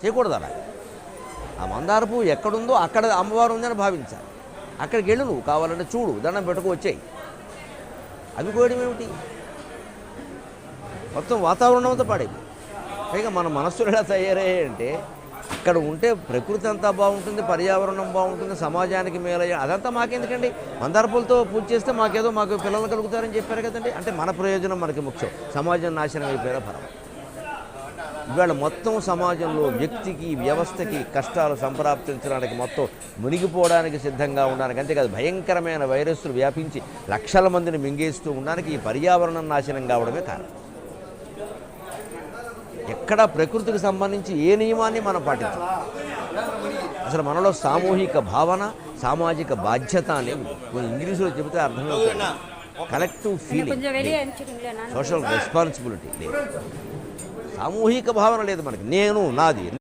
చేయకూడదు అలా. ఆ మందార పువ్వు ఎక్కడుందో అక్కడ అమ్మవారు ఉందని భావించాలి. అక్కడికి వెళ్ళు, నువ్వు కావాలంటే చూడు, దండం పెట్టుకు వచ్చాయి. అవి కోయడం ఏమిటి? మొత్తం వాతావరణం అంతా పాడైపోయింది. పైగా మన మనస్సులు ఎలా తయారయ్యాయంటే, అక్కడ ఉంటే ప్రకృతి అంతా బాగుంటుంది, పర్యావరణం బాగుంటుంది, సమాజానికి మేలయ్యే, అదంతా మాకెందుకండి? మందార పూలతో పూజ చేస్తే మాకు పిల్లలు కలుగుతారని చెప్పారు కదండి. అంటే మన ప్రయోజనం మనకి ముఖ్యం, సమాజం నాశనం అయిపోయినా పర్వాలేదు. ఇవాళ మొత్తం సమాజంలో వ్యక్తికి, వ్యవస్థకి కష్టాలు సంప్రాప్తించడానికి, మొత్తం మునిగిపోవడానికి సిద్ధంగా ఉండడానికి, అంతేకాదు భయంకరమైన వైరస్లు వ్యాపించి లక్షల మందిని మింగేస్తూ ఉండడానికి ఈ పర్యావరణం నాశనం కావడమే కారణం. ఎక్కడా ప్రకృతికి సంబంధించి ఏ నియమాన్ని మనం పాటించాలి. అసలు మనలో సామూహిక భావన, సామాజిక బాధ్యత అనేది ఇంగ్లీషులో చెబితే అర్థమవుతుంది. కలెక్టివ్ ఫీలింగ్, సోషల్ రెస్పాన్సిబిలిటీ లేదు, సామూహిక భావన లేదు మనకి. నేను, నాది.